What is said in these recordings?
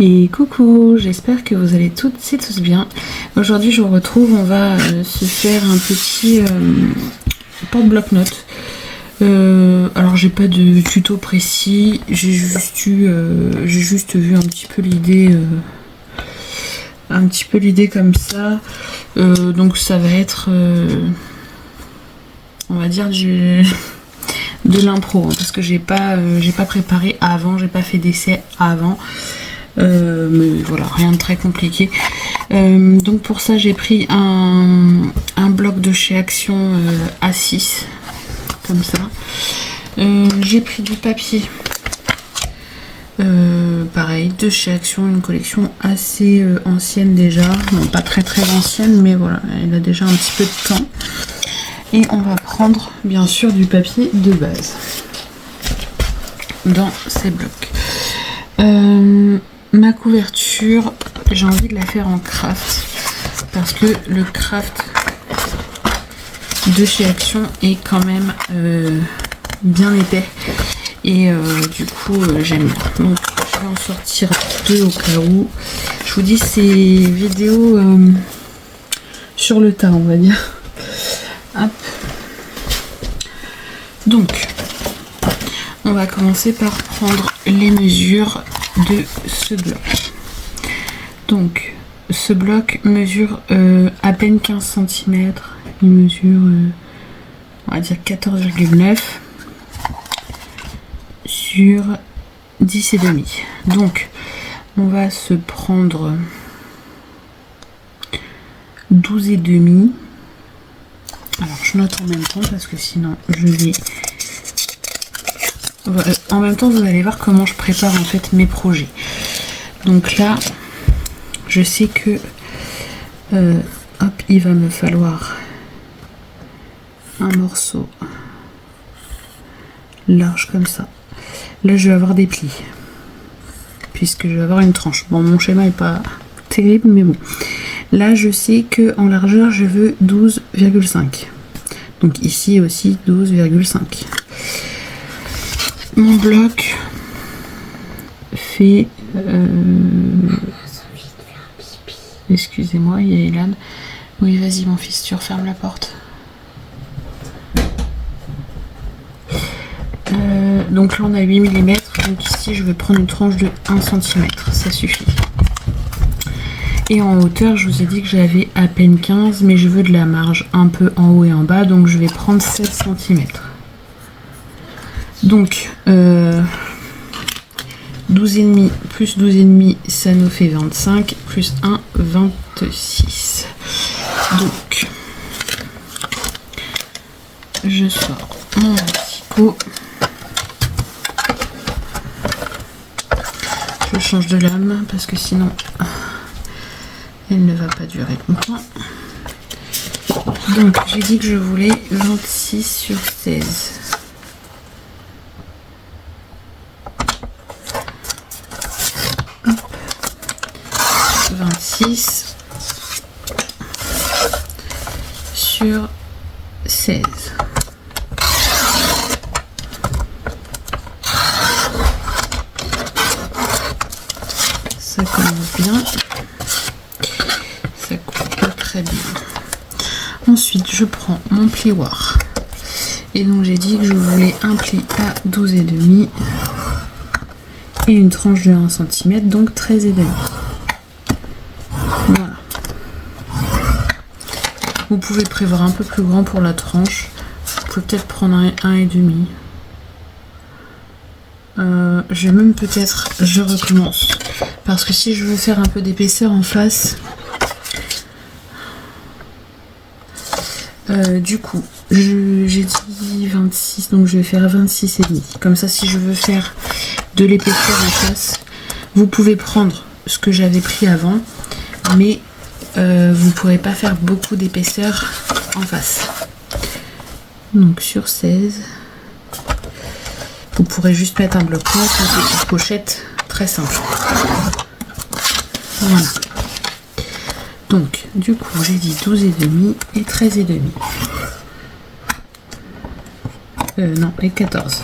Et coucou, j'espère que vous allez toutes et tous bien. Aujourd'hui je vous retrouve, on va se faire un petit porte-bloc-notes. Alors j'ai pas de tuto précis, j'ai juste vu un petit peu l'idée comme ça. Donc ça va être on va dire de l'impro, hein, parce que j'ai pas préparé avant, j'ai pas fait d'essai avant. Mais voilà, rien de très compliqué. Donc pour ça j'ai pris un bloc de chez Action A6 comme ça. J'ai pris du papier pareil de chez Action, une collection assez ancienne déjà, non pas très ancienne, mais voilà, elle a déjà un petit peu de temps. Et on va prendre bien sûr du papier de base dans ces blocs. Ma couverture, j'ai envie de la faire en craft parce que le craft de chez Action est quand même bien épais et du coup j'aime bien. Donc je vais en sortir deux au cas où. Je vous dis, c'est vidéo sur le tas, on va dire. Hop. Donc on va commencer par prendre les mesures de ce bloc. Donc ce bloc mesure à peine 15 cm, il mesure on va dire 14,9 sur 10,5. Donc on va se prendre 12,5. Alors je note en même temps parce que sinon je vais... En même temps vous allez voir comment je prépare en fait mes projets. Donc là je sais que hop, il va me falloir un morceau large comme ça. Là je vais avoir des plis puisque je vais avoir une tranche. Bon, mon schéma est pas terrible mais bon. Là je sais que en largeur je veux 12,5. Donc ici aussi 12,5. Mon bloc fait excusez-moi, il y a Elan. Oui, vas-y mon fils, tu refermes la porte. Donc là on a 8 mm, donc ici je vais prendre une tranche de 1 cm, ça suffit. Et en hauteur, je vous ai dit que j'avais à peine 15, mais je veux de la marge un peu en haut et en bas, donc je vais prendre 7 cm. Donc 12,5 plus 12,5, ça nous fait 25, plus 1, 26. Donc je sors mon asticot. Je change de lame parce que sinon elle ne va pas durer longtemps. Donc j'ai dit que je voulais 26 sur 16. Hop. 26 sur 16. Ça commence bien. Ça coupe très bien. Ensuite, je prends mon plioir. Et donc, j'ai dit que je voulais un pli à 12,5 et une tranche de 1 cm, donc 13,5. Voilà. Vous pouvez prévoir un peu plus grand pour la tranche. Vous pouvez peut-être prendre un 1,5. Je vais même peut-être, je recommence. Parce que si je veux faire un peu d'épaisseur en face, du coup, j'ai dit 26, donc je vais faire 26,5. Comme ça, si je veux faire de l'épaisseur en face, vous pouvez prendre ce que j'avais pris avant, mais vous ne pourrez pas faire beaucoup d'épaisseur en face. Donc sur 16, vous pourrez juste mettre un bloc-notes ou des petites pochettes très simples. Voilà. Donc, du coup, j'ai dit 12,5 et 13,5. Non, et 14.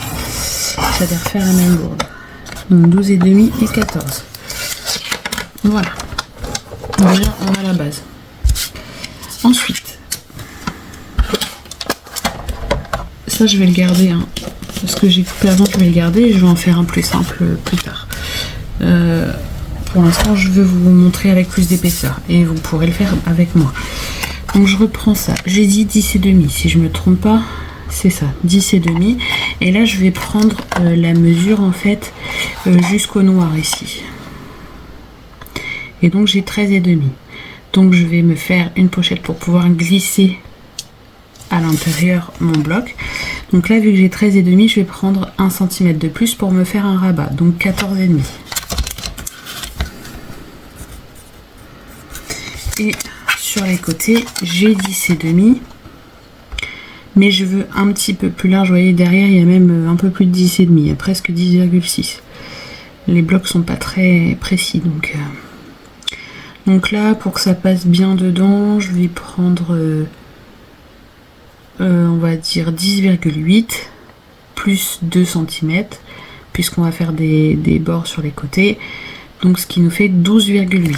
J'allais refaire la même bourde. Donc 12,5 et 14. Voilà. Déjà, on a la base. Ensuite, ça je vais le garder, hein, parce que j'ai coupé avant, je vais le garder et je vais en faire un plus simple plus tard. Pour l'instant, je veux vous montrer avec plus d'épaisseur et vous pourrez le faire avec moi. Donc je reprends ça. J'ai dit 10,5, si je me trompe pas, c'est ça, 10,5. Et là, je vais prendre la mesure en fait jusqu'au noir ici. Et donc j'ai 13,5. Donc je vais me faire une pochette pour pouvoir glisser à l'intérieur mon bloc. Donc là, vu que j'ai 13,5, je vais prendre 1 cm de plus pour me faire un rabat. Donc 14,5. Et sur les côtés, j'ai 10,5. Mais je veux un petit peu plus large. Vous voyez, derrière, il y a même un peu plus de 10,5. Il y a presque 10,6. Les blocs sont pas très précis. Donc là, pour que ça passe bien dedans, je vais prendre, on va dire 10,8 plus 2 cm, puisqu'on va faire des bords sur les côtés. Donc ce qui nous fait 12,8.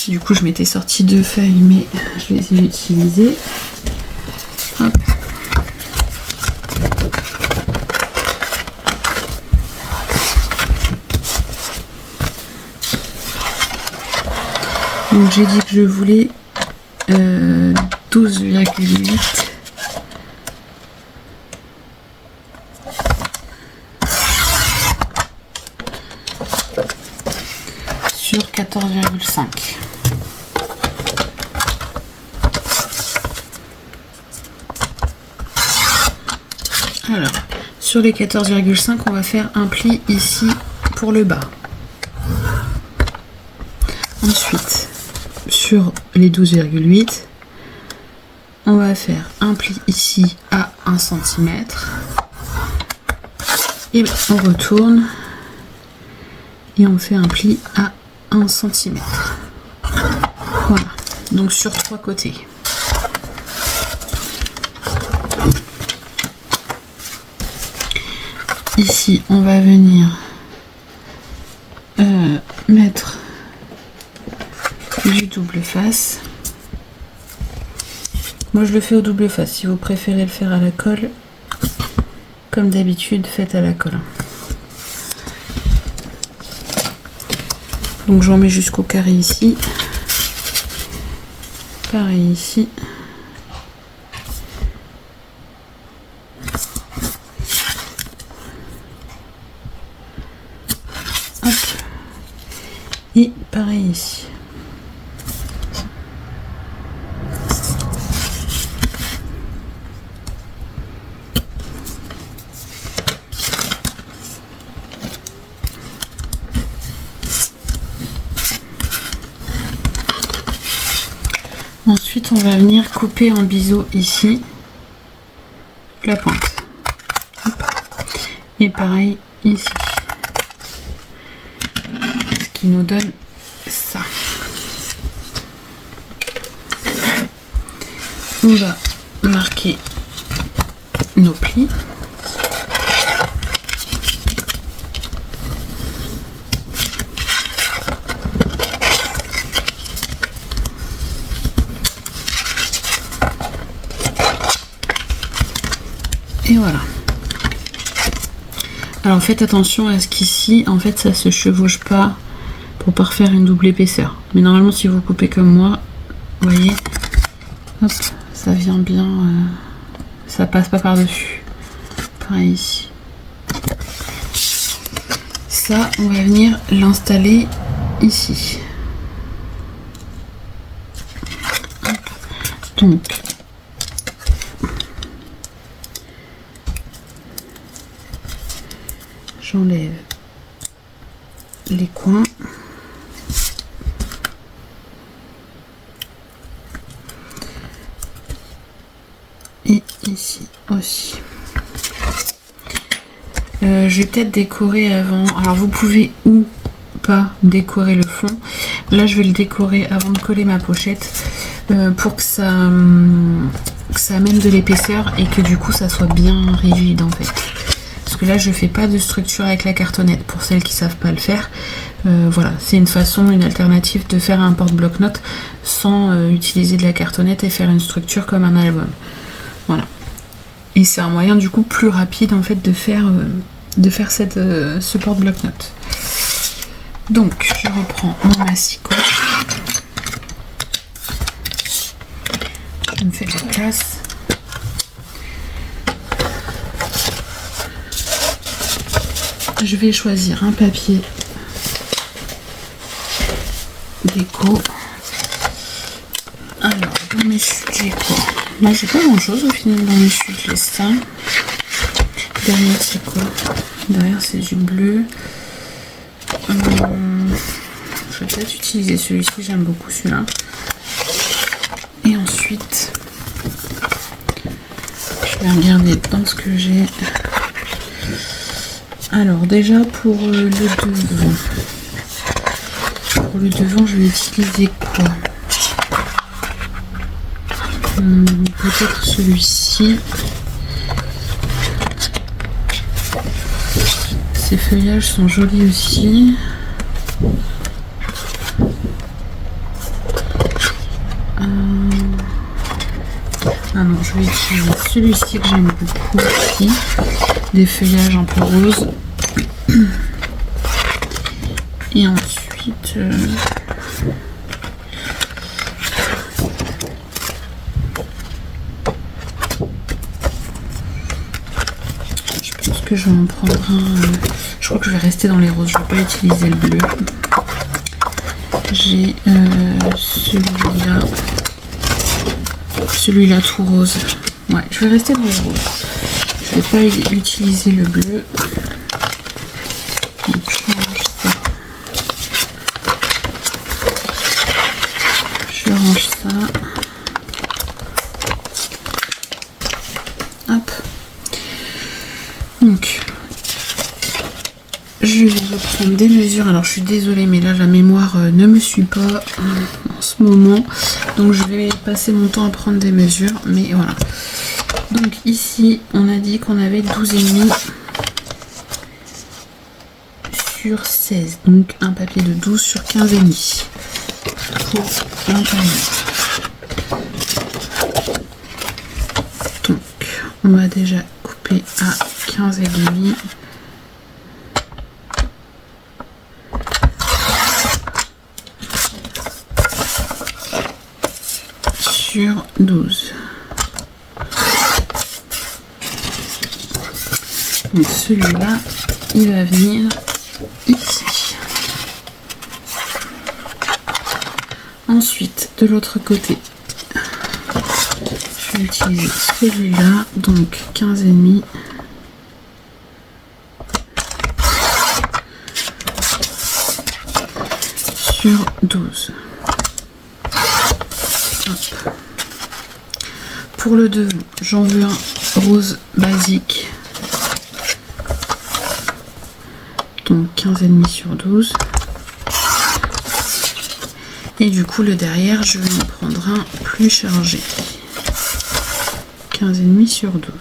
Du coup, je m'étais sorti 2 feuilles, mais je les ai utilisées. Hop. Donc j'ai dit que je voulais 12,8 sur 14,5. Alors, sur les 14,5, on va faire un pli ici pour le bas. Ensuite, sur les 12,8, on va faire un pli ici à 1 cm. Et on retourne et on fait un pli à 1 cm. Voilà, donc sur 3 côtés. Ici, on va venir mettre du double face. Moi, je le fais au double face. Si vous préférez le faire à la colle, comme d'habitude, faites à la colle. Donc, j'en mets jusqu'au carré ici. Pareil ici. Et pareil ici. Ensuite, on va venir couper en biseau ici la pointe. Hop. Et pareil ici. Qui nous donne ça. On va marquer nos plis. Et voilà. Alors faites attention à ce qu'ici, en fait, ça se chevauche pas pour pas refaire une double épaisseur. Mais normalement, si vous coupez comme moi, vous voyez, hop, ça vient bien, ça passe pas par-dessus. Pareil ici. Ça, on va venir l'installer ici. Hop. Donc, j'enlève les coins. Et ici aussi. Je vais peut-être décorer avant. Alors vous pouvez ou pas décorer le fond. Là je vais le décorer avant de coller ma pochette pour que ça que ça amène de l'épaisseur et que du coup ça soit bien rigide en fait. Parce que là je fais pas de structure avec la cartonnette pour celles qui savent pas le faire. Voilà, c'est une façon, une alternative de faire un porte-bloc-notes sans utiliser de la cartonnette et faire une structure comme un album. Voilà. Et c'est un moyen du coup plus rapide en fait de faire ce porte-bloc-notes. Donc je reprends mon massicot. Je me fais de la place. Je vais choisir un papier déco. Alors, dans mes chutes, j'ai quoi? Moi, j'ai pas grand chose au final dans mes chutes. J'ai ça. Derrière, c'est quoi? Derrière, c'est du bleu. Je vais peut-être utiliser celui-ci. J'aime beaucoup celui-là. Et ensuite, je vais regarder dans ce que j'ai. Alors, déjà, pour le devant. Pour le devant, je vais utiliser quoi? Peut-être celui-ci. Ces feuillages sont jolis aussi. Ah non, je vais utiliser celui-ci que j'aime beaucoup aussi. Des feuillages un peu roses. Et ensuite... je pense que je vais en prendre un... je crois que je vais rester dans les roses. Je ne vais pas utiliser le bleu. J'ai celui-là. Celui-là tout rose. Ouais, je vais rester dans les roses. Je vais pas utiliser le bleu. Donc, je range ça. Je range ça. Hop. Donc, je vais reprendre des mesures. Alors, je suis désolée, mais là, la mémoire ne me suit pas en ce moment. Donc, je vais passer mon temps à prendre des mesures. Mais voilà. Donc, ici, on a dit qu'on avait 12,5 sur 16. Donc, un papier de 12 sur 15,5 pour l'intérieur. Donc, on va déjà couper à 15,5. Sur 12. Donc celui-là, il va venir ici. Ensuite, de l'autre côté, je vais utiliser celui-là, donc 15,5. Sur 12. Hop. Pour le devant, j'en veux un rose basique. Donc 15,5 sur 12. Et du coup, le derrière, je vais en prendre un plus chargé. 15,5 sur 12.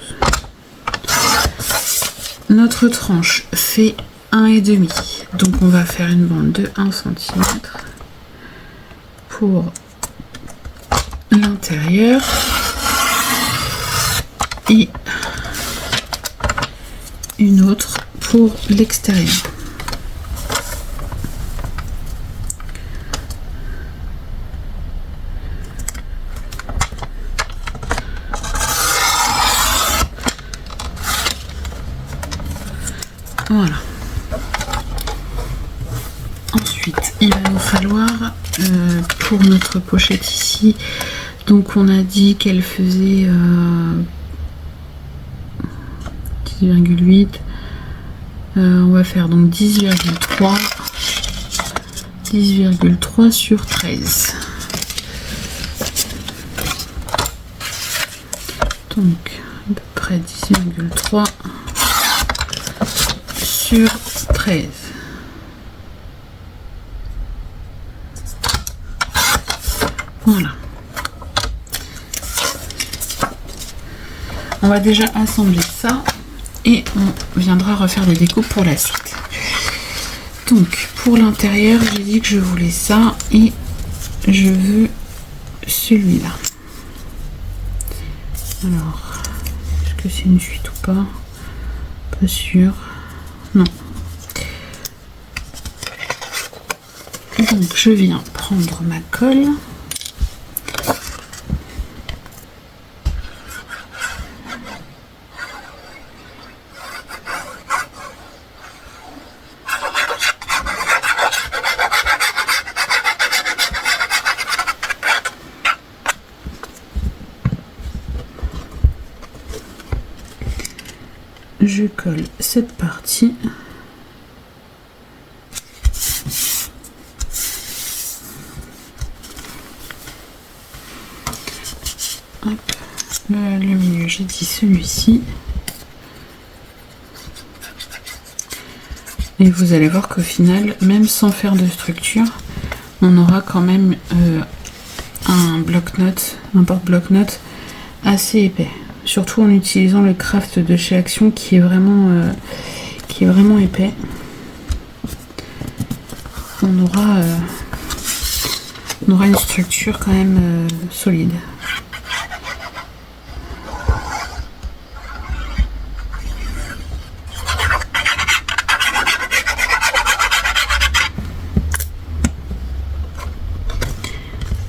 Notre tranche fait 1,5. Donc on va faire une bande de 1 cm pour l'intérieur et une autre pour l'extérieur. Voilà. Ensuite, il va nous falloir pour notre pochette ici, donc on a dit qu'elle faisait 10,8. On va faire donc 10,3 sur 13. Donc à peu près 10,3 sur 13. Voilà. On va déjà assembler ça et on viendra refaire les découpes pour la suite. Donc pour l'intérieur, j'ai dit que je voulais ça et je veux celui-là. Alors, est-ce que c'est une suite ou pas? Pas sûr. Non. Donc je viens prendre ma colle. Je colle cette partie. Hop. Le milieu, j'ai dit celui-ci. Et vous allez voir qu'au final, même sans faire de structure, on aura quand même un bloc-notes, un porte-bloc-notes assez épais. Surtout en utilisant le craft de chez Action qui est vraiment épais. On aura une structure quand même solide.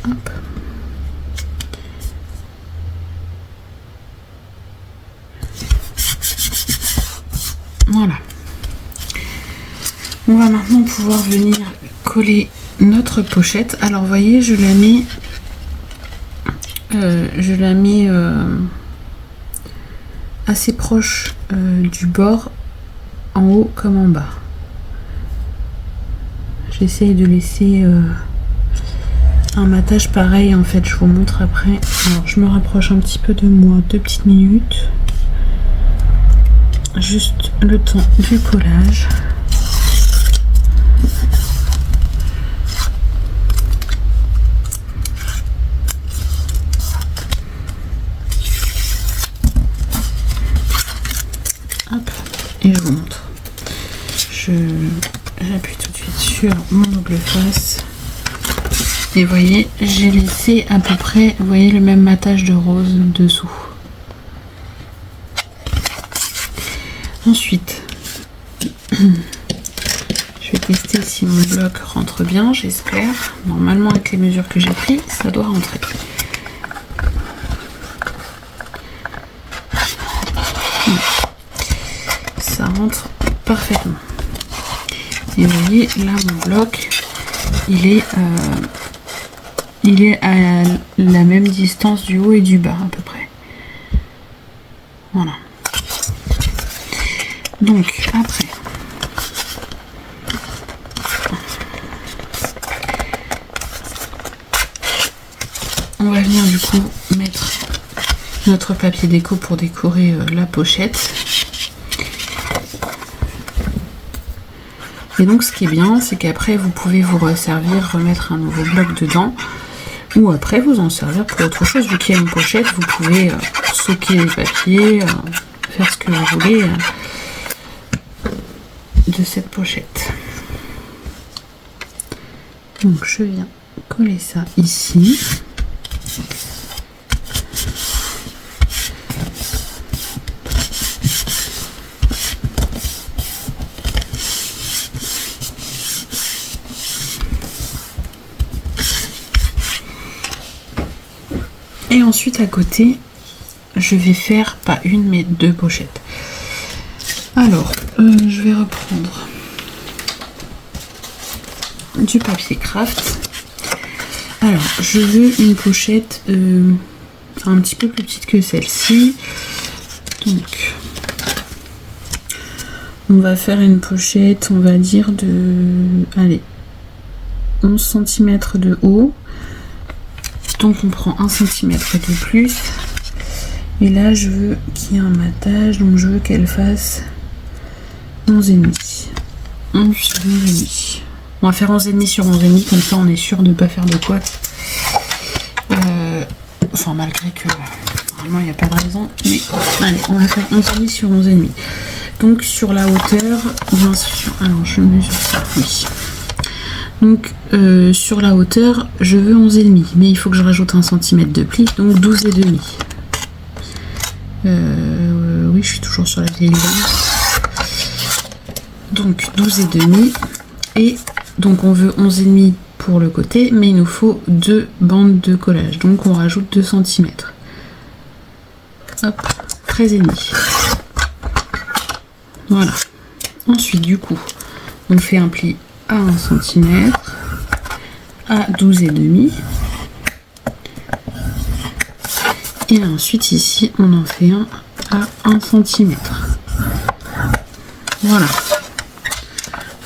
Hop. Voilà. On va maintenant pouvoir venir coller notre pochette. Alors, vous voyez, je la mets assez proche du bord, en haut comme en bas. J'essaye de laisser un matage pareil. En fait, je vous montre après. Alors, je me rapproche un petit peu de moi, 2 petites minutes. Juste le temps du collage. Hop, et je vous montre. J'appuie tout de suite sur mon double face. Et vous voyez, j'ai laissé à peu près, vous voyez, le même matage de rose dessous. Ensuite, je vais tester si mon bloc rentre bien, j'espère. Normalement, avec les mesures que j'ai prises, ça doit rentrer. Ça rentre parfaitement. Et vous voyez, là, mon bloc, il est à la même distance du haut et du bas, à peu près. Voilà. Donc après, on va venir du coup mettre notre papier déco pour décorer la pochette. Et donc ce qui est bien, c'est qu'après vous pouvez vous resservir, remettre un nouveau bloc dedans, ou après vous en servir pour autre chose. Vu qu'il y a une pochette, vous pouvez stocker les papiers, faire ce que vous voulez de cette pochette. Donc je viens coller ça ici. Et ensuite à côté, je vais faire pas une mais 2 pochettes. Alors, je vais reprendre du papier craft. Alors, je veux une pochette un petit peu plus petite que celle-ci. Donc, on va faire une pochette, on va dire de, allez, 11 cm de haut. Donc, on prend 1 cm de plus. Et là, je veux qu'il y ait un matage, donc je veux qu'elle fasse 11,5. 11,5. On va faire 11,5 sur 11,5, comme ça on est sûr de ne pas faire de couac. Enfin, malgré que Normalement, il n'y a pas de raison. Mais allez, on va faire 11,5 sur 11,5. Donc, sur la hauteur, bien sûr. Alors, je mesure ça. Oui. Donc, sur la hauteur, je veux 11,5. Mais il faut que je rajoute 1 cm de pli. Donc, 12,5. Oui, je suis toujours sur la vieille balance. Donc, 12,5. Et donc, on veut 11,5 pour le côté, mais il nous faut 2 bandes de collage, donc on rajoute 2 cm. Hop, 13,5. Voilà. Ensuite, du coup, on fait un pli à 1 cm, à 12,5. Et ensuite, ici, on en fait un à 1 cm. Voilà.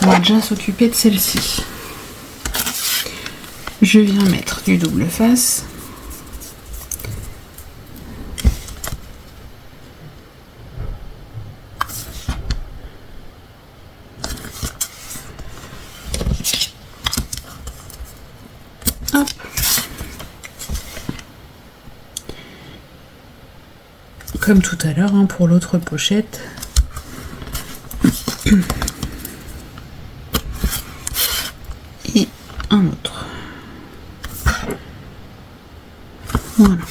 On va déjà s'occuper de celle-ci. Je viens mettre du double face. Hop. Comme tout à l'heure, hein, pour l'autre pochette. Et un autre. Voilà.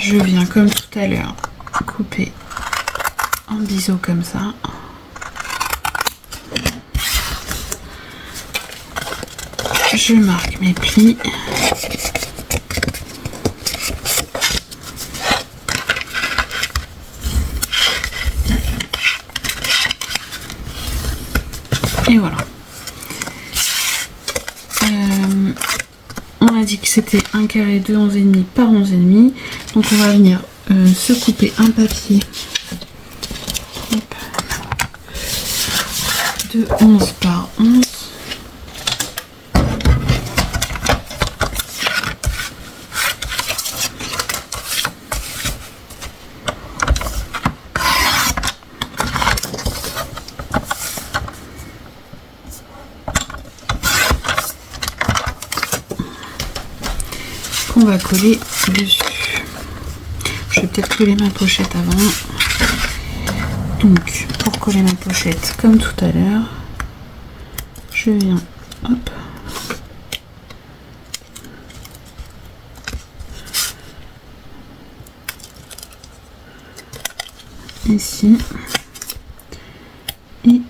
Je viens comme tout à l'heure couper en biseau comme ça. Je marque mes plis. Et voilà. On a dit que c'était un carré de 11,5 par 11,5. Donc on va venir se couper un papier de 11 par 11. On va coller dessus. Je vais peut-être coller ma pochette avant. Donc, pour coller ma pochette, comme tout à l'heure, je viens, hop, ici et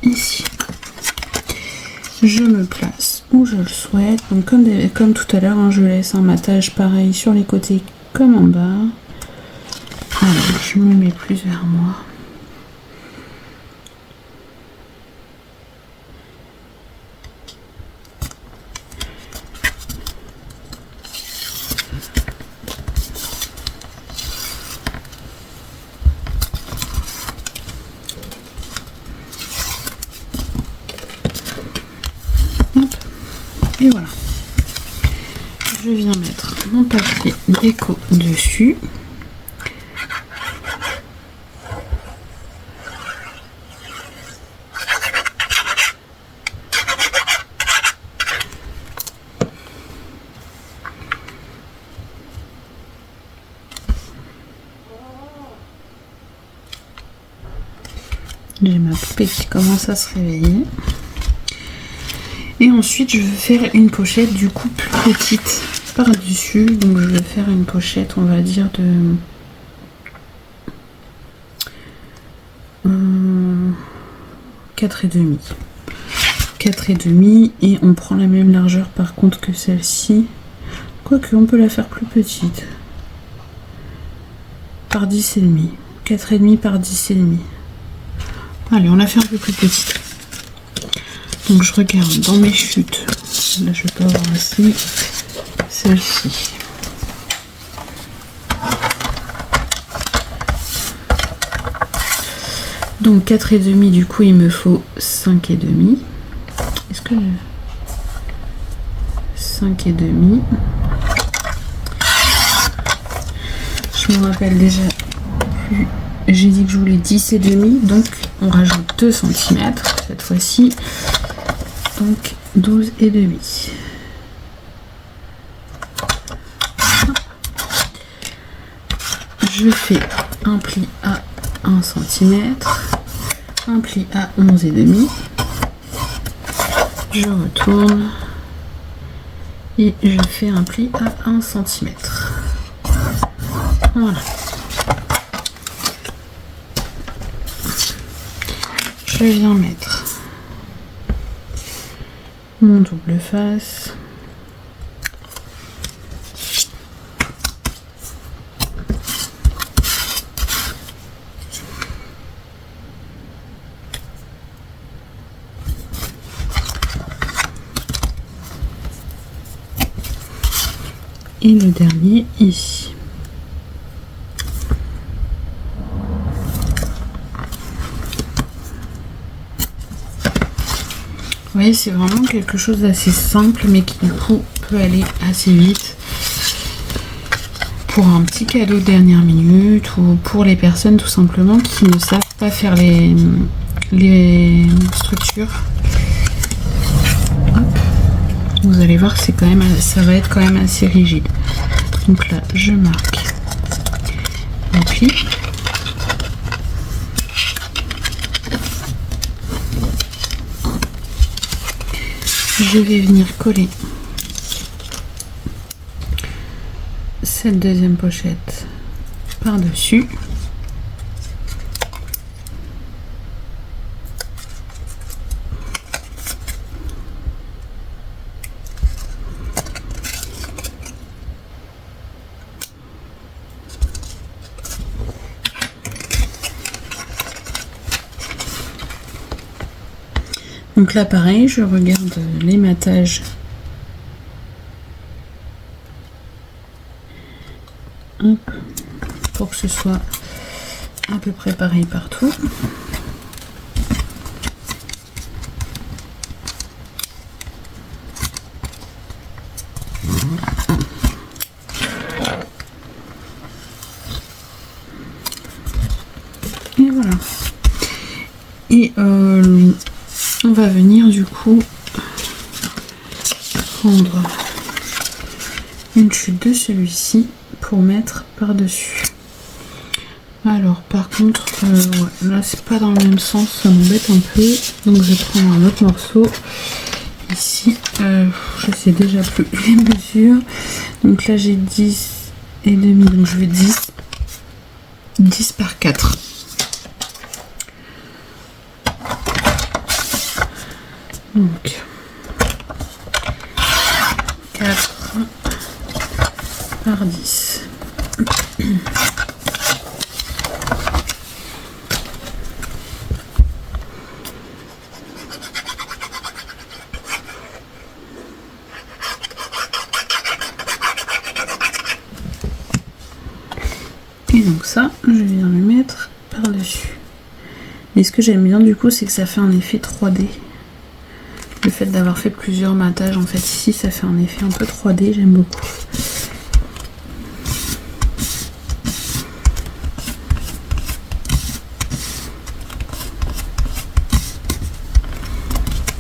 ici. Je me place où je le souhaite. Donc comme tout à l'heure, hein, je laisse un matage pareil sur les côtés comme en bas. Alors je me mets plus vers moi. Et voilà. Je viens mettre mon papier déco dessus. J'ai ma poupée qui commence à se réveiller. Et ensuite, je vais faire une pochette du coup plus petite par-dessus. Donc, je vais faire une pochette, on va dire, de 4,5. 4,5 et on prend la même largeur par contre que celle-ci. Quoique, on peut la faire plus petite. Par 10,5. 4,5 par 10,5. Allez, on la fait un peu plus petite. Donc je regarde dans mes chutes. Là je peux avoir aussi celle-ci. Donc 4,5 du coup il me faut 5,5. Est-ce que 5,5. Je me rappelle déjà plus. J'ai dit que je voulais 10,5, donc on rajoute 2 cm cette fois-ci. Donc 12,5. je fais un pli à 1 cm, un pli à 11,5, je retourne et je fais un pli à 1 cm. Voilà. Je viens mettre mon double face. Et le dernier ici. Vous voyez, c'est vraiment quelque chose d'assez simple, mais qui du coup peut aller assez vite pour un petit cadeau de dernière minute ou pour les personnes tout simplement qui ne savent pas faire les structures. Hop. Vous allez voir que c'est quand même, ça va être quand même assez rigide. Donc là, je marque le pli. Je vais venir coller cette deuxième pochette par-dessus. Donc là pareil, je regarde l'ématage pour que ce soit à peu près pareil partout. Et voilà. Et on va venir du coup prendre une chute de celui-ci pour mettre par-dessus. Alors par contre, ouais, là c'est pas dans le même sens, ça m'embête un peu. Donc je vais prendre un autre morceau. Ici, je sais déjà plus les mesures. Donc là j'ai 10,5, donc je vais 10 par 4. Donc 4 par 10. Et donc ça, je viens le mettre par-dessus. Et ce que j'aime bien du coup, c'est que ça fait un effet 3D. Le fait d'avoir fait plusieurs matages, en fait, ici, ça fait un effet un peu 3D, j'aime beaucoup.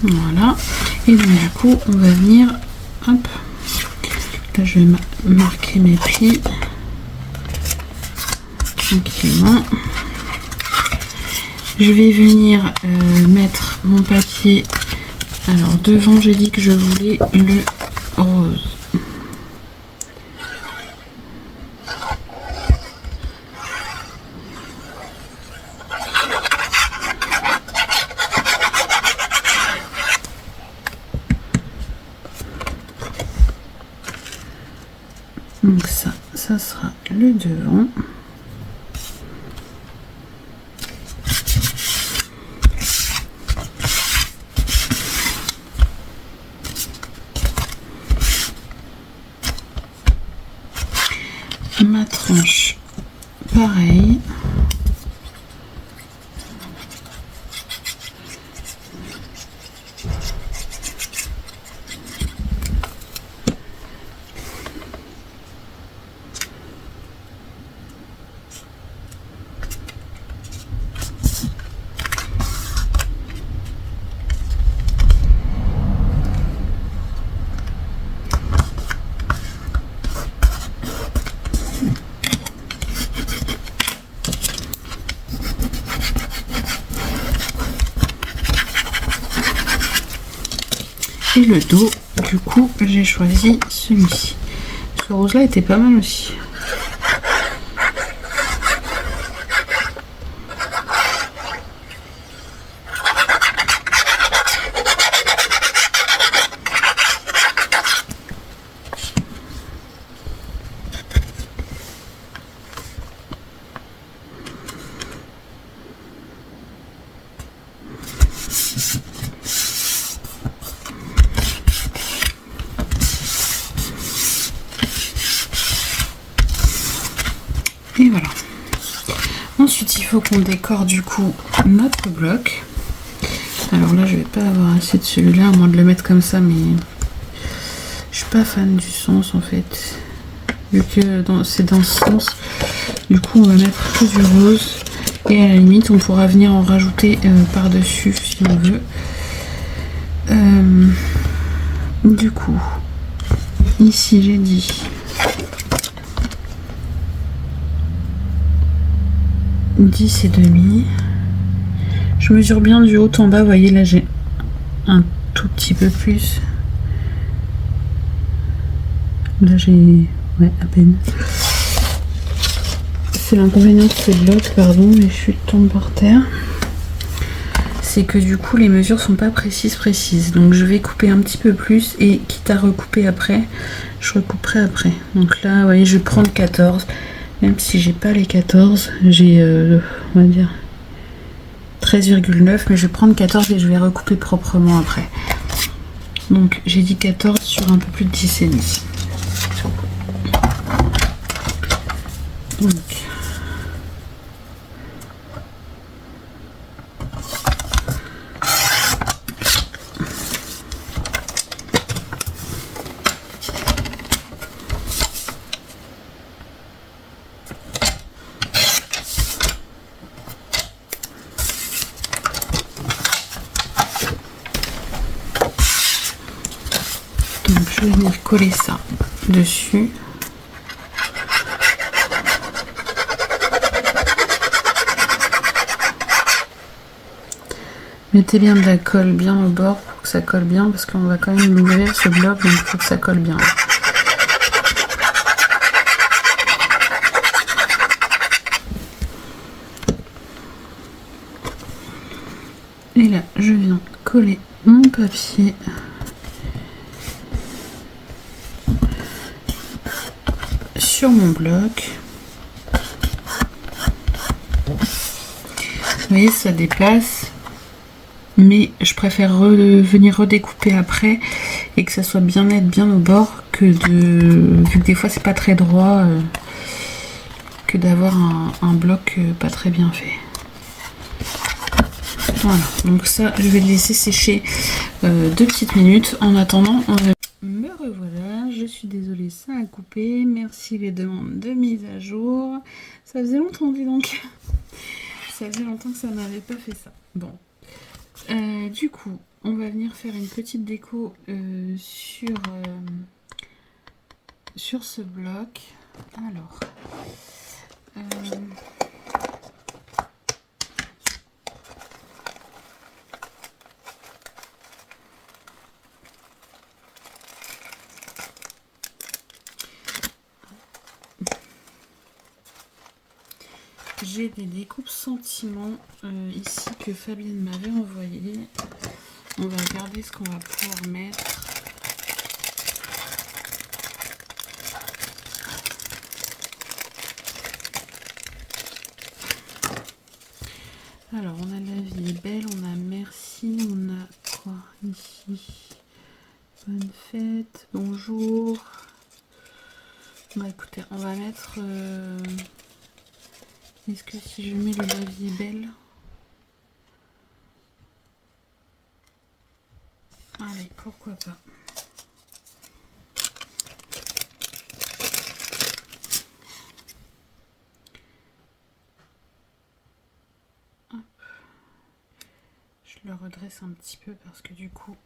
Voilà. Et donc, du coup, on va venir, hop, là, je vais marquer mes plis tranquillement. Je vais venir mettre mon papier. Alors devant, j'ai dit que je voulais le rose. Donc ça sera le devant. Ma tranche, pareil. Et le dos, du coup, j'ai choisi celui-ci. Ce rose-là était pas mal aussi. Et voilà. Ensuite, il faut qu'on décore du coup notre bloc. Alors là, je vais pas avoir assez de celui-là, à moins de le mettre comme ça, mais je suis pas fan du sens en fait. Vu que c'est dans ce sens, du coup, on va mettre que du rose. Et à la limite, on pourra venir en rajouter par-dessus si on veut. Du coup, ici, j'ai dit 10 et demi. Je mesure bien du haut en bas, vous voyez là j'ai un tout petit peu plus. Là j'ai à peine. C'est l'inconvénient de ce bloc, pardon, mais je suis tombée par terre. C'est que du coup les mesures sont pas précises. Donc je vais couper un petit peu plus et quitte à recouper après, je recouperai après. Donc là, vous voyez, je vais prendre 14. Même si j'ai pas les 14, j'ai on va dire 13,9, mais je vais prendre 14 et je vais recouper proprement après. Donc j'ai dit 14 sur un peu plus de 10 et demi. Donc je vais venir coller ça dessus. Mettez bien de la colle bien au bord pour que ça colle bien, parce qu'on va quand même l'ouvrir ce bloc, donc il faut que ça colle bien. Et là, je viens coller mon papier sur mon bloc. Vous voyez, ça dépasse, mais je préfère venir redécouper après et que ça soit bien net, bien au bord, que vu que des fois c'est pas très droit, que d'avoir un bloc pas très bien fait. Voilà, donc ça je vais le laisser sécher 2 petites minutes. En attendant, me revoilà, je suis désolée, ça a coupé. Merci les demandes de mise à jour. Ça faisait longtemps, dis donc. Ça faisait longtemps que ça n'avait pas fait ça. Bon. Du coup, on va venir faire une petite déco sur ce bloc. Alors. J'ai des découpes sentiments ici que Fabienne m'avait envoyé. On va regarder ce qu'on va pouvoir mettre. Alors, on a La vie est belle, on a merci, on a quoi ici? Bonne fête, bonjour. Bah écoutez, on va mettre... Est-ce que si je mets le La vie est belle? Allez, pourquoi pas. Hop. Je le redresse un petit peu parce que du coup,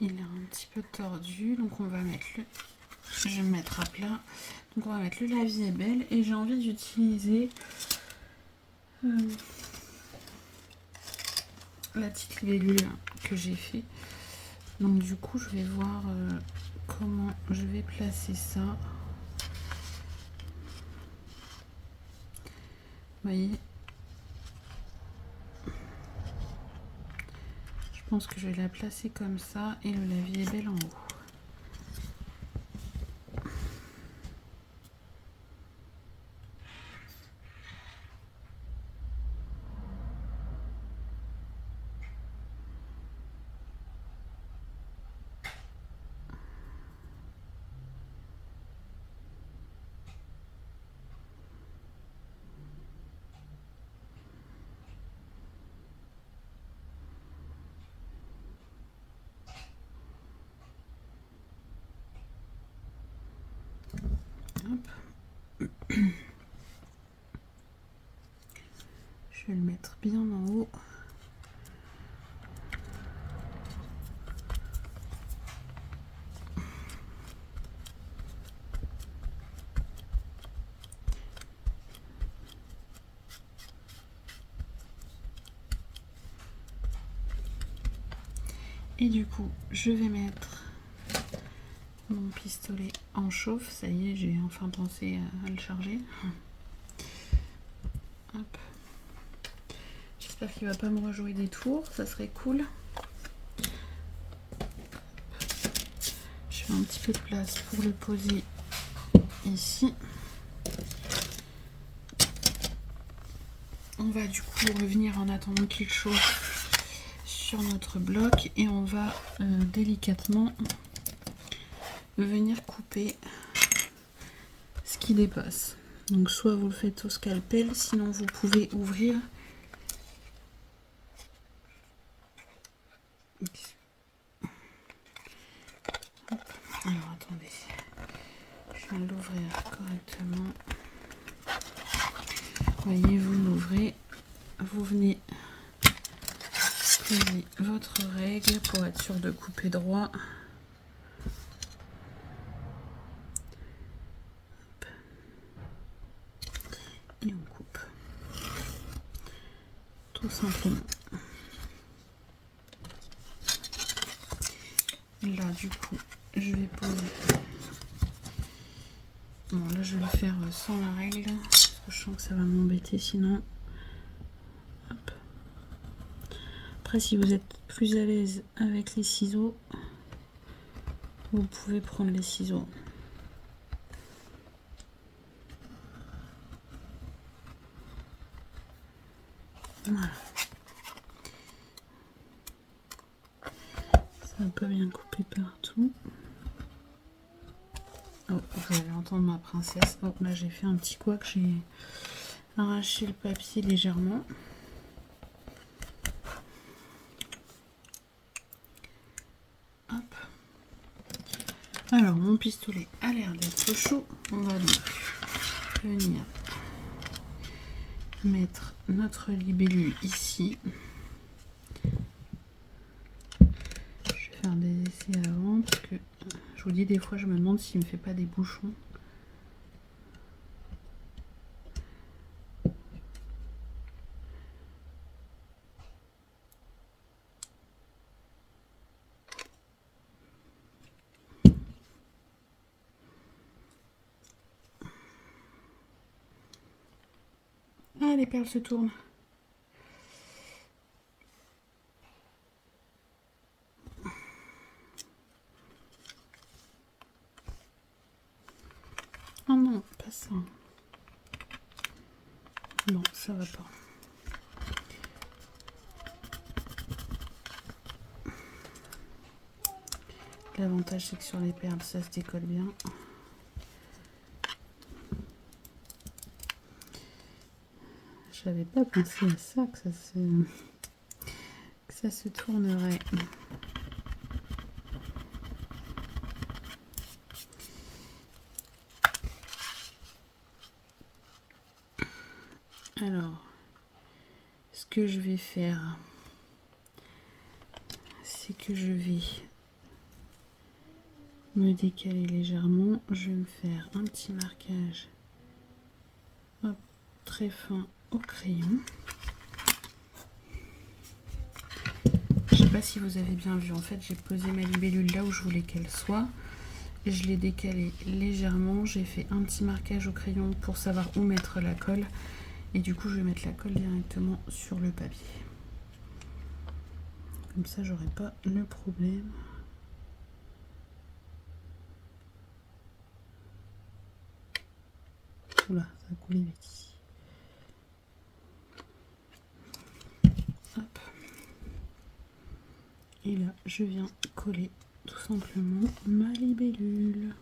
il est un petit peu tordu. Donc on va mettre le... Je vais me mettre à plat. Donc on va mettre le La vie est belle. Et j'ai envie d'utiliser la petite libellule que j'ai fait. Donc du coup, je vais voir comment je vais placer ça. Vous voyez, je pense que je vais la placer comme ça et le La Vie est Belle en haut. Hop. Je vais le mettre bien en haut. Et du coup, je vais mettre mon pistolet en chauffe. Ça y est, j'ai enfin pensé à le charger. Hop. J'espère qu'il va pas me rejouer des tours, ça serait cool. Je fais un petit peu de place pour le poser ici. On va du coup revenir en attendant qu'il chauffe sur notre bloc et on va délicatement venir couper ce qui dépasse. Donc soit vous le faites au scalpel, sinon vous pouvez ouvrir. Alors attendez, je viens de l'ouvrir correctement. Voyez, vous l'ouvrez, vous venez poser votre règle pour être sûr de couper droit. Et on coupe. Tout simplement. Là, du coup, je vais poser. Bon, là, je vais le faire sans la règle. Parce que je sens que ça va m'embêter sinon. Hop. Après, si vous êtes plus à l'aise avec les ciseaux, vous pouvez prendre les ciseaux. Voilà. Ça va pas bien couper partout. Oh, vous allez entendre ma princesse. Oh, là j'ai fait un petit couac, j'ai arraché le papier légèrement. Hop. Alors mon pistolet a l'air d'être chaud. On va donc venir mettre notre libellule ici. Je vais faire des essais avant parce que je vous dis des fois je me demande s'il me fait pas des bouchons. Ah, les perles se tournent. Oh non, pas ça. Non, ça va pas. L'avantage c'est que sur les perles ça se décolle bien. J'avais pas pensé à ça, que ça se tournerait. Alors, ce que je vais faire, c'est que je vais me décaler légèrement. Je vais me faire un petit marquage, hop, très fin au crayon. pas si vous avez bien vu. En fait, j'ai posé ma libellule là où je voulais qu'elle soit. Et je l'ai décalée légèrement. J'ai fait un petit marquage au crayon pour savoir où mettre la colle. Et du coup, je vais mettre la colle directement sur le papier. Comme ça, j'aurai pas le problème. Oula, ça a coulé vite ici. Hop. Et là, je viens coller tout simplement ma libellule.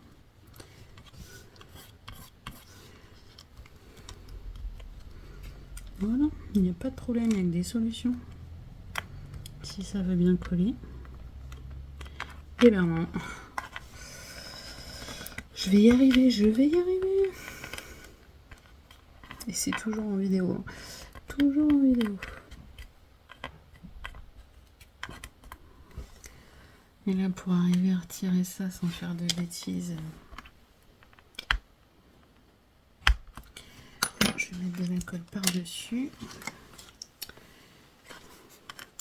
Voilà, il n'y a pas de problème avec des solutions. Si ça veut bien coller. Et ben non. Je vais y arriver, je vais y arriver. Et c'est toujours en vidéo. Toujours en vidéo. Et là, pour arriver à retirer ça sans faire de bêtises, je vais mettre de la colle par-dessus.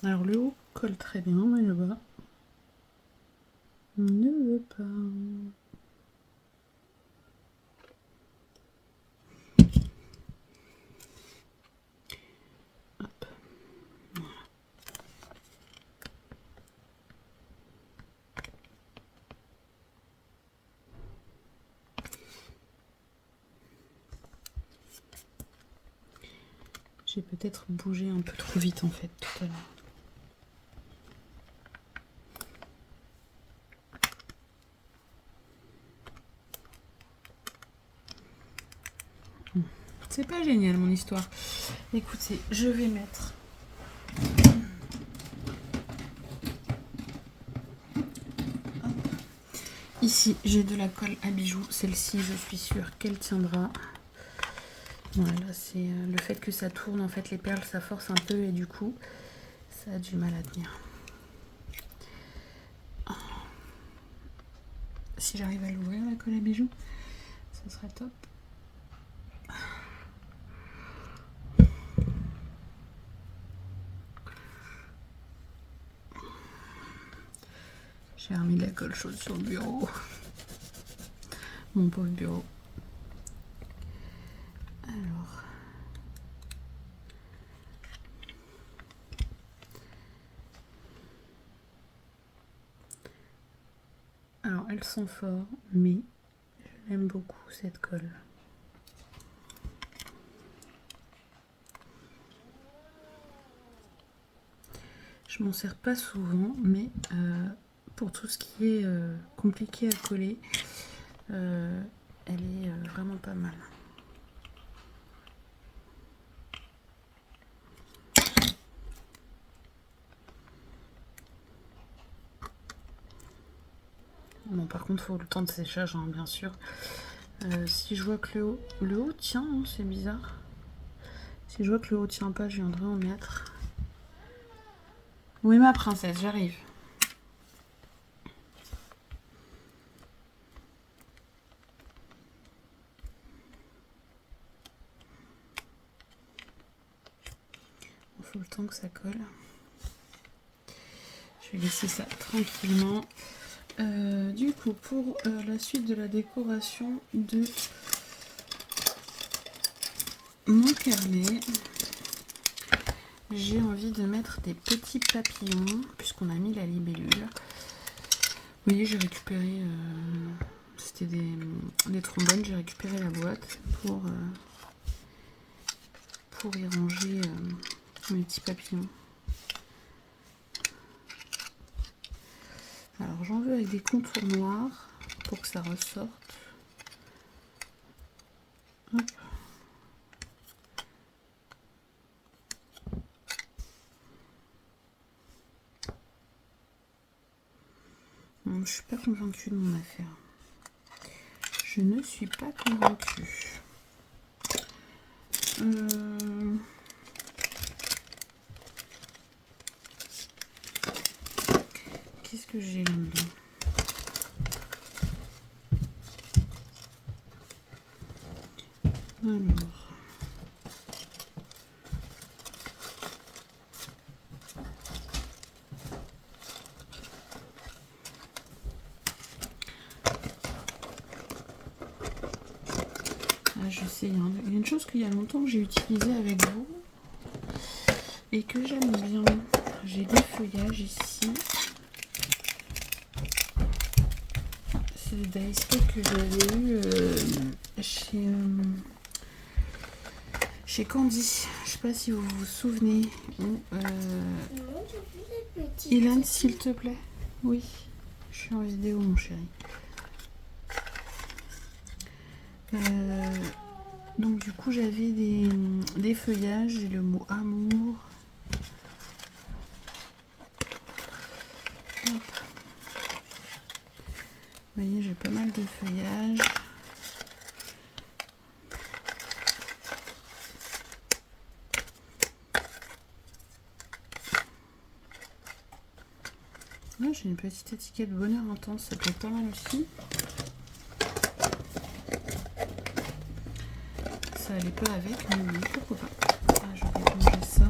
Alors le haut colle très bien, mais le bas ne veut pas. Hop. Voilà. J'ai peut-être bougé un peu trop vite en fait tout à l'heure. C'est pas génial mon histoire. Écoutez, je vais mettre ici, j'ai de la colle à bijoux. Celle-ci, je suis sûre qu'elle tiendra. Voilà, c'est le fait que ça tourne, en fait, les perles, ça force un peu et du coup, ça a du mal à tenir. Si j'arrive à l'ouvrir, la colle à bijoux, ça serait top. J'ai remis de la colle chaude sur le bureau. Mon pauvre bureau. Alors, elles sont fortes, mais je l'aime beaucoup cette colle. Je m'en sers pas souvent, mais pour tout ce qui est compliqué à coller, elle est vraiment pas mal. Bon, par contre, il faut le temps de séchage, hein, bien sûr. Si je vois que le haut tient, hein, c'est bizarre. Si je vois que le haut tient pas, je viendrai en mettre. Oui, ma princesse, j'arrive. Il faut le temps que ça colle. Je vais laisser ça tranquillement. Du coup, pour la suite de la décoration de mon carnet, j'ai envie de mettre des petits papillons, puisqu'on a mis la libellule. Vous voyez, j'ai récupéré, c'était des trombones, j'ai récupéré la boîte pour y ranger mes petits papillons. Alors j'en veux avec des contours noirs pour que ça ressorte. Hop. Bon, je suis pas convaincue de mon affaire. Je ne suis pas convaincue. Qu'est-ce que j'ai là-dedans? Alors. je sais, il y a une chose qu'il y a longtemps que j'ai utilisée avec vous et que j'aime bien. J'ai des feuillages ici. C'est des daïsco que j'avais eu chez Candy. Je sais pas si vous vous souvenez. Ilan, s'il te plaît. Oui, je suis en vidéo, mon chéri. Donc du coup j'avais des feuillages, j'ai le mot amour. Hop. Vous voyez, j'ai pas mal de feuillages. Là j'ai une petite étiquette bonheur intense, ça peut être pas mal aussi. Ça allait pas avec, mais oui, pourquoi pas. Ah, je vais ranger ça.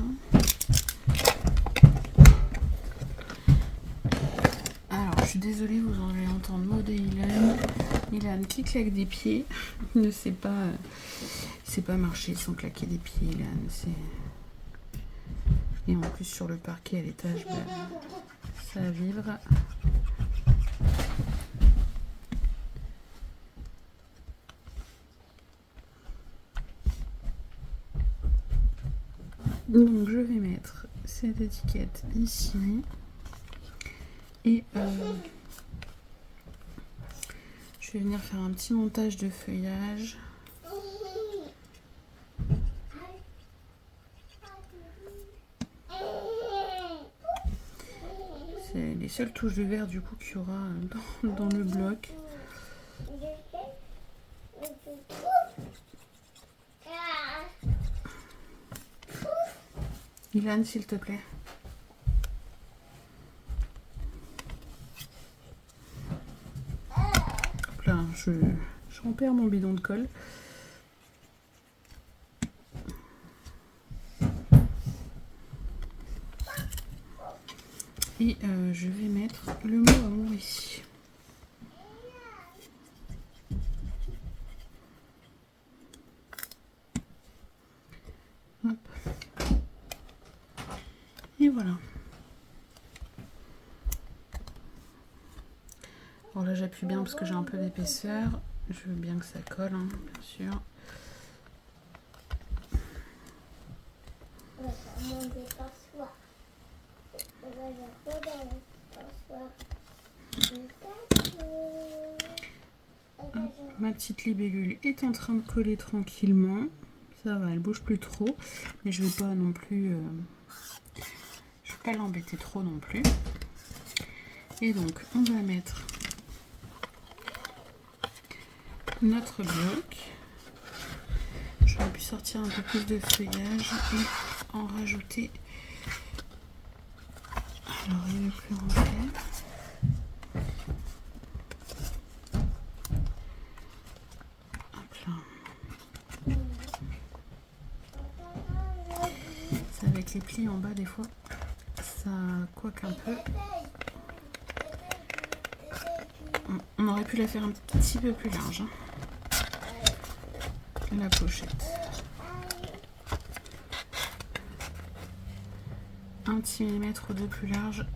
Alors, je suis désolée, vous en allez entendre Maud et Ilan. Ilan qui claque des pieds. Il ne sait pas, marcher sans claquer des pieds, Ilan. Et en plus, sur le parquet à l'étage, bah, ça vibre. Donc je vais mettre cette étiquette ici et je vais venir faire un petit montage de feuillage. C'est les seules touches de vert du coup qu'il y aura dans le bloc. Ilan, s'il te plaît. Hop là, je repère mon bidon de colle. Et je vais mettre le mot amour ici. Hop. Et voilà. Bon là j'appuie bien parce que j'ai un peu d'épaisseur. Je veux bien que ça colle, hein, bien sûr. Ma petite libellule est en train de coller tranquillement. Ça va, elle bouge plus trop. Mais je vais pas non plus... je vais pas l'embêter trop non plus. Et donc, on va mettre notre bloc. J'aurais pu sortir un peu plus de feuillage et en rajouter. Alors, il est plus rangé. Hop là. C'est avec les plis en bas, des fois, ça coque un peu. On aurait pu la faire un petit peu plus large, hein, la pochette. Un petit millimètre ou deux plus large,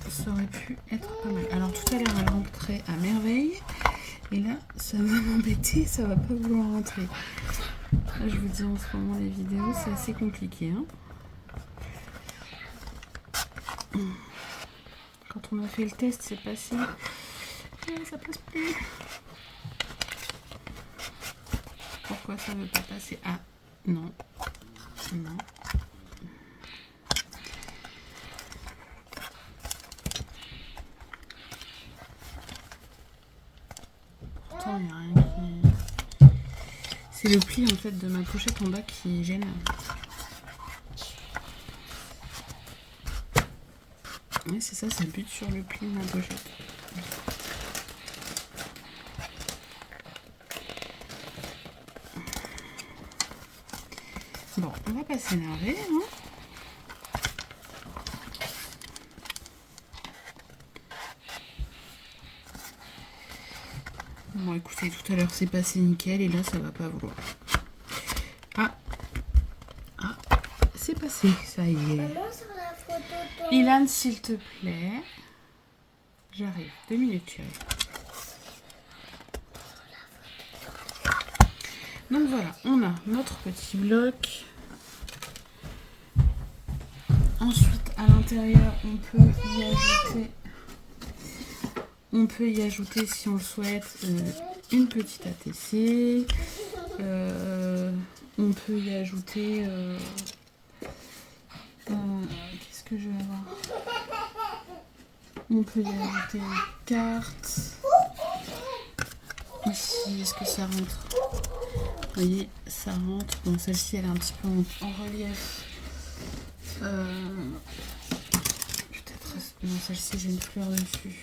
ça aurait pu être pas mal. Alors tout à l'heure elle rentrait à merveille, et là ça va m'embêter, ça va pas vouloir rentrer. Là, je vous dis en ce moment les vidéos c'est assez compliqué, hein. Quand on a fait le test c'est passé. Ça passe plus. Pourquoi ça veut pas passer? Ah, non. Non. Pourtant, il n'y a rien qui... C'est le pli, en fait, de ma pochette en bas qui gêne. Oui, c'est ça, ça bute sur le pli de ma pochette. Bon, on va pas s'énerver, hein. Bon, écoutez, tout à l'heure c'est passé nickel et là ça va pas vouloir. Ah, c'est passé, ça y est. Maman, sur la photo, Ilan, s'il te plaît. J'arrive, 2 minutes, chérie. Donc voilà, on a notre petit bloc. Ensuite, à l'intérieur, on peut y ajouter, si on le souhaite, une petite ATC. On peut y ajouter... qu'est-ce que je vais avoir? On peut y ajouter une carte. Ici, est-ce que ça rentre? Vous voyez, ça rentre. Bon, celle-ci, elle est un petit peu en relief. Peut-être... Non, celle-ci, j'ai une fleur dessus.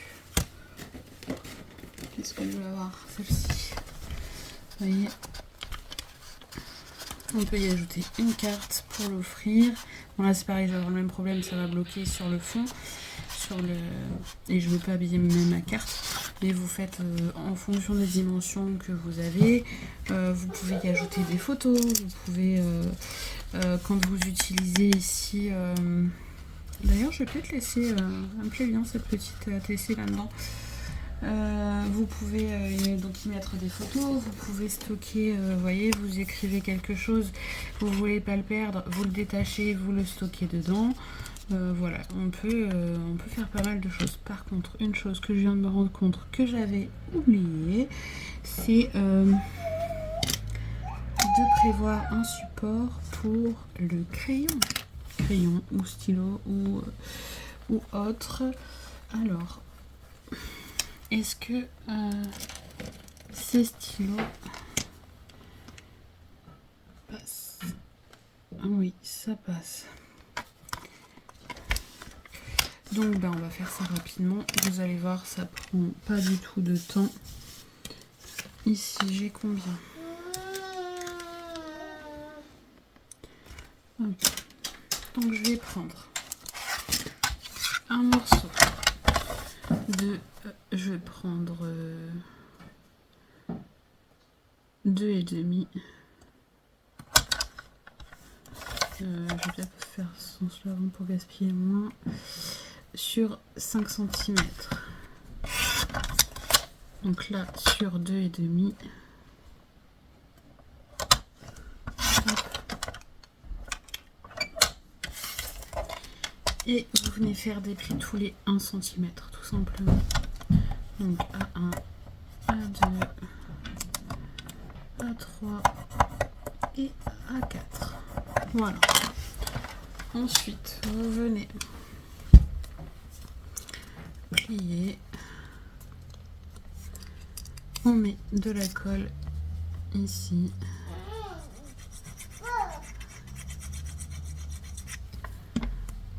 Qu'est-ce que je vais avoir? Celle-ci. Vous voyez, on peut y ajouter une carte pour l'offrir. Bon, là, c'est pareil, je vais avoir le même problème. Ça va bloquer sur le fond. Et je ne veux pas abîmer ma carte. Mais vous faites en fonction des dimensions que vous avez. Vous pouvez y ajouter des photos. Vous pouvez, quand vous utilisez ici... D'ailleurs, je vais peut-être laisser... elle me plaît bien cette petite ATC là-dedans. Vous pouvez donc y mettre des photos, vous pouvez stocker, vous voyez, vous écrivez quelque chose, vous voulez pas le perdre, vous le détachez, vous le stockez dedans. Voilà, on peut faire pas mal de choses. Par contre, une chose que je viens de me rendre compte que j'avais oublié, c'est de prévoir un support pour le crayon ou stylo ou autre. Alors, est-ce que ces stylos passent? Ah oui, ça passe. Donc on va faire ça rapidement. Vous allez voir, ça prend pas du tout de temps. Ici, j'ai combien? Hop. Donc je vais prendre un morceau de... je vais prendre 2,5. Je vais peut-être faire ce sens-là pour gaspiller moins. Sur 5 cm. Donc là, sur 2,5. Et vous venez faire des plis tous les 1 cm, tout simplement. Donc A1, A2, A3 et A4. Voilà. Ensuite, vous venez plier. On met de la colle ici.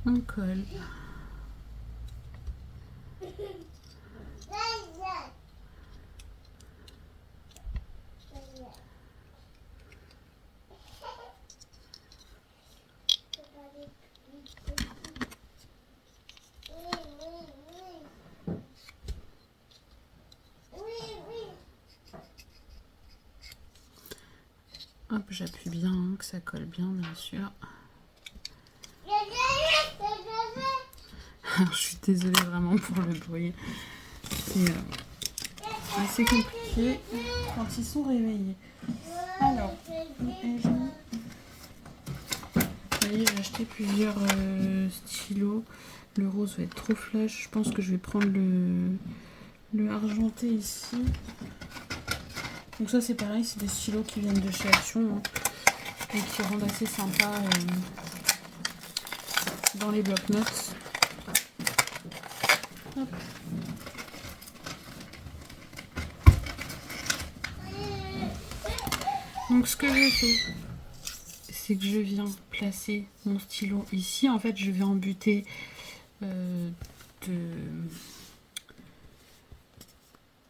On colle. Hop, j'appuie bien, hein, que ça colle bien, bien sûr. Je suis désolée vraiment pour le bruit. C'est assez compliqué quand ils sont réveillés. Alors, vous voyez, j'ai acheté plusieurs stylos. Le rose va être trop flash. Je pense que je vais prendre le argenté ici. Donc ça c'est pareil, c'est des stylos qui viennent de chez Action, hein, et qui rendent assez sympa dans les bloc-notes. Hop. Donc ce que je fais, c'est que je viens placer mon stylo ici. En fait, je vais embuter de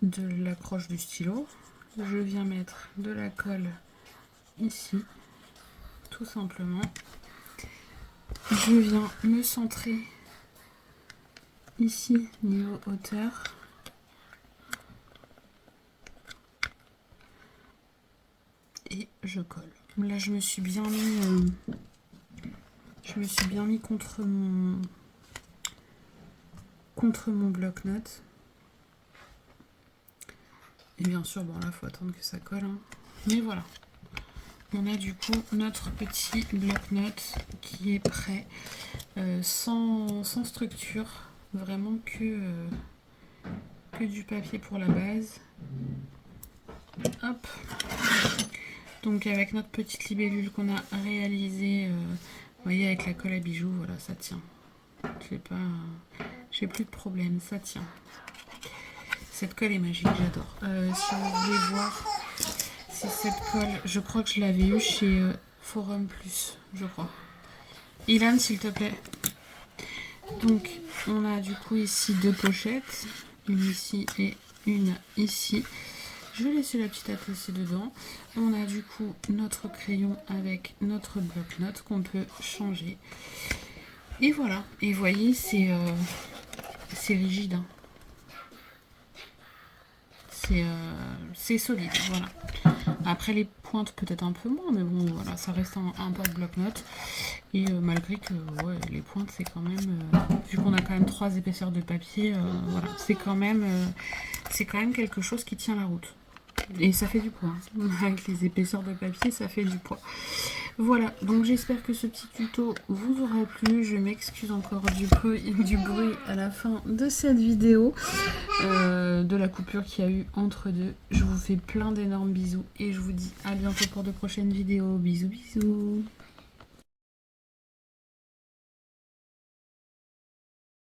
l'accroche du stylo. Je viens mettre de la colle ici, tout simplement. Je viens me centrer ici, niveau hauteur. je colle. Là, je me suis bien mis contre mon bloc-notes. Et bien sûr, bon là, faut attendre que ça colle. Hein. Mais voilà. On a du coup notre petit bloc-notes qui est prêt, sans structure, vraiment que du papier pour la base. Hop. Donc avec notre petite libellule qu'on a réalisée, vous voyez, avec la colle à bijoux, voilà, ça tient. J'ai plus de problème, ça tient. Cette colle est magique, j'adore. Si vous voulez voir, c'est cette colle, je crois que je l'avais eue chez Forum Plus, je crois. Ilan, s'il te plaît. Donc, on a du coup ici 2 pochettes, une ici et une ici. Je vais laisser la petite attachée dedans. On a du coup notre crayon avec notre bloc-notes qu'on peut changer. Et voilà. Et vous voyez, c'est rigide. Hein. C'est solide, voilà. Après les pointes peut-être un peu moins, mais bon voilà, ça reste un porte-bloc-notes. Et malgré que ouais, les pointes c'est quand même, vu qu'on a quand même 3 épaisseurs de papier, voilà, c'est quand même quelque chose qui tient la route. Et ça fait du poids. Hein. Avec les épaisseurs de papier, ça fait du poids. Voilà, donc j'espère que ce petit tuto vous aura plu. Je m'excuse encore du bruit à la fin de cette vidéo, de la coupure qu'il y a eu entre deux. Je vous fais plein d'énormes bisous et je vous dis à bientôt pour de prochaines vidéos. Bisous bisous.